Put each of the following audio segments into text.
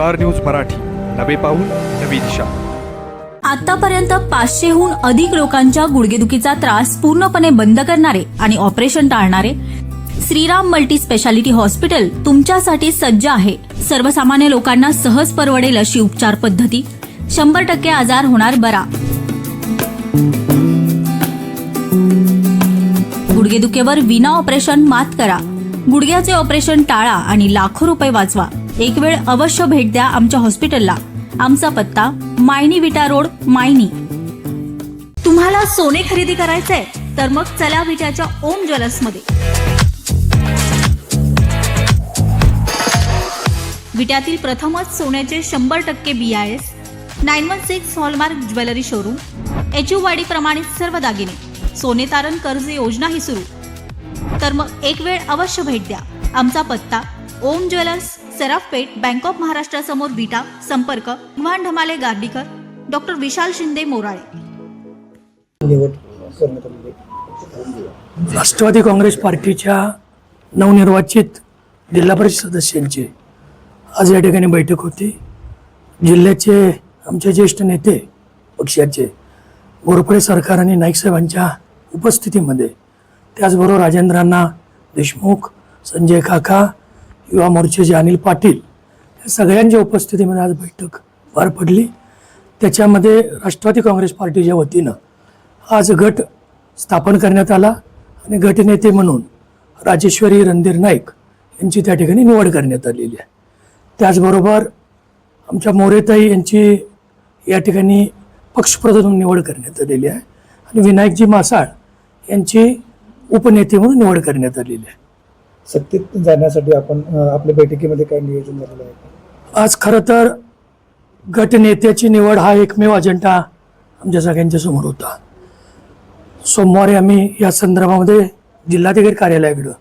Star news Marathi, नवे पाऊल नवी दिशा। आतापर्यंत 500हून अधिक लोकांच्या गुडघेदुखीचा त्रास पूर्णपणे बंद करणारे आणि ऑपरेशन टाळणारे श्रीराम मल्टी स्पेशालिटी हॉस्पिटल तुमच्यासाठी सज्ज आहे। सर्वसामान्य लोकांना सहज परवडेल अशी उपचार पद्धती, 100% आजार होणार बरा। गुडघेदुखीवर विना ऑपरेशन मात करा। गुडघ्याचे ऑपरेशन टाळा आणि लाखो रुपये वाचवा। एक वेळ अवश्य भेट द्या आमच्या हॉस्पिटलला। आमचा पत्ता मायनी विटा रोड, मायनी। तुम्हाला सोने खरेदी करायचंय तर मग चला विट्याच्या ओम ज्वेलर्स मध्ये। विट्यातील प्रथमच सोन्याचे 100% BIS 916 hallmark jewellery showroom, HUID प्रमाणित सर्व दागिने, सोने तारण कर्ज योजना ही सुरू। तर मग एक वेळ अवश्य भेट द्या। आमचा पत्ता ओम ज्वेलर्स, सराफपेठ, बँक ऑफ महाराष्ट्र समोर विटा। संपर्क भगवान ढमाले गार्डीकर, डॉक्टर विशाल शिंदे मोराळे। राष्ट्रवादी काँग्रेस पार्टीच्या नवनिर्वाचित जिल्हा परिषद सदस्यांची आज या ठिकाणी बैठक होती। जिल्ह्याचे आमचे ज्येष्ठ नेते पक्षाचे घोरपडे सरकार आणि नाईक साहेबांच्या उपस्थितीमध्ये, त्याचबरोबर राजेंद्रांना देशमुख, संजय काका, युवा मोर्चाचे अनिल पाटील या सगळ्यांच्या उपस्थितीमध्ये आज बैठक पार पडली। त्याच्यामध्ये राष्ट्रवादी काँग्रेस पार्टीच्या वतीनं आज गट स्थापन करण्यात आला आणि गटनेते म्हणून राजेश्वरी रणधीर नाईक यांची त्या ठिकाणी निवड करण्यात आलेली आहे। त्याचबरोबर आमच्या मोरेताई यांची या ठिकाणी पक्षप्रधान निवड करण्यात आलेली आहे आणि विनायकजी मासाळ यांची उपनेते म्हणून निवड करण्यात आलेली आहे। सत्तेत जाण्यासाठी आपण आपल्या बैठकीमध्ये काय नियोजन झालेलं आहे? आज खरं तर गटनेत्याची निवड हा एकमेव अजेंडा आमच्या सगळ्यांच्या समोर होता। सोमवारी आम्ही या संदर्भामध्ये जिल्हाधिकारी कार्यालयाकडं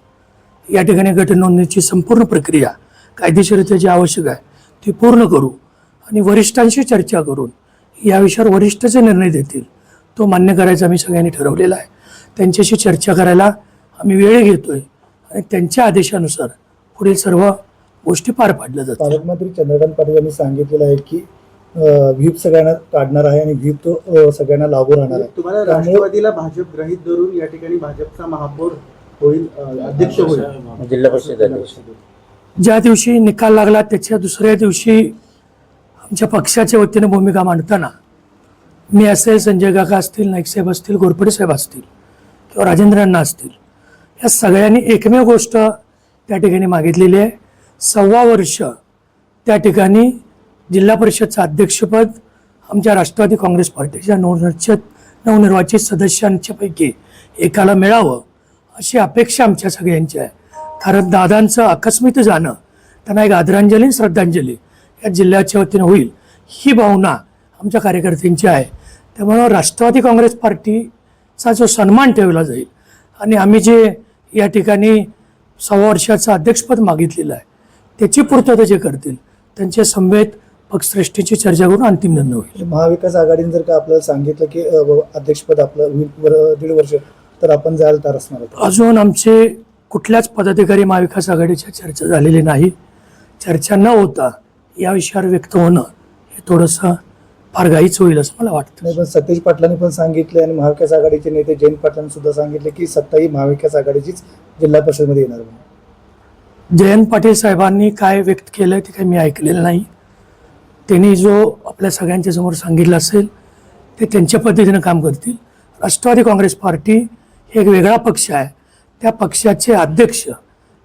या ठिकाणी गट नोंदणीची संपूर्ण प्रक्रिया कायदेशीररित्या जी आवश्यक आहे ती पूर्ण करू आणि वरिष्ठांशी चर्चा करून या विषयावर वरिष्ठ जे निर्णय देतील तो मान्य करायचा आम्ही सगळ्यांनी ठरवलेला आहे। त्यांच्याशी चर्चा करायला आम्ही वेळ घेतोय आणि त्यांच्या आदेशानुसार पुढील सर्व गोष्टी पार पाडल्या जातात। पालकमंत्री चंद्रकांत पाटील यांनी सांगितलेलं आहे की व्हीप सगळ्यांना काढणार आहे आणि व्हीप तो सगळ्यांना लागू राहणार आहे। तुम्हाला राष्ट्रवादीला भाजप ग्रहित धरून या ठिकाणी भाजपचा महापौर होईल, अध्यक्ष होईल, जिल्हा परिषद अध्यक्ष। ज्या दिवशी निकाल लागला त्याच्या दुसऱ्या दिवशी आमच्या पक्षाच्या वतीनं भूमिका मांडताना मी असेल, संजय काका असतील, नाईक साहेब असतील, घोरपडे साहेब असतील किंवा राजेंद्रांना असतील, या सगळ्यांनी एकमेव गोष्ट त्या ठिकाणी मागितलेली आहे। 1.25 वर्ष त्या ठिकाणी जिल्हा परिषदचं अध्यक्षपद आमच्या राष्ट्रवादी काँग्रेस पार्टीच्या नवनिर्वाचित सदस्यांच्यापैकी एकाला मिळावं अशी अपेक्षा आमच्या सगळ्यांची आहे। कारण दादांचं आकस्मित जाणं त्यांना एक आदरांजली आणि श्रद्धांजली या जिल्ह्याच्या वतीनं होईल ही भावना आमच्या कार्यकर्त्यांची आहे। त्यामुळं राष्ट्रवादी काँग्रेस पार्टीचा जो सन्मान ठेवला जाईल आणि आम्ही जे या ठिकाणी 1.25 वर्षाचं अध्यक्षपद मागितलेलं आहे त्याची पूर्तता जे करतील त्यांच्या समवेत पक्षश्रेष्ठीची चर्चा करून अंतिम निर्णय होईल। महाविकास आघाडीने जर का आपल्याला सांगितलं की अध्यक्षपद आपलं 1.5 वर्ष तर आपण जायला तयार असणार आहोत? अजून आमचे कुठल्याच पदाधिकारी महाविकास आघाडीच्या चर्चा झालेली नाही। चर्चा न होता या विषयावर व्यक्त होणं हे थोडंसं फार घाईच होईल असं मला वाटतं। नाही, पण सतेज पाटलांनी पण सांगितले आणि महाविकास आघाडीचे नेते जयंत पाटलांनी सुद्धा सांगितले की सत्ता ही महाविकास आघाडीचीच जिल्हा परिषदमध्ये येणार म्हणून। जयंत पाटील साहेबांनी काय व्यक्त केलं ते काही मी ऐकलेलं नाही। त्यांनी जो आपल्या सगळ्यांच्या समोर सांगितलं असेल ते त्यांच्या पद्धतीनं काम करतील। राष्ट्रवादी काँग्रेस पार्टी हे एक वेगळा पक्ष आहे, त्या पक्षाचे अध्यक्ष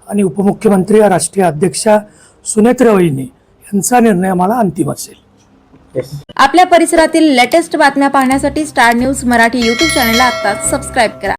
आणि उपमुख्यमंत्री या राष्ट्रीय अध्यक्षा सुनेत्रा वहिनी यांचा निर्णय आम्हाला अंतिम असेल। आपल्या परिसरातील लेटेस्ट बातम्या पाहण्यासाठी स्टार न्यूज मराठी YouTube चॅनलला आत्ताच सबस्क्राईब करा।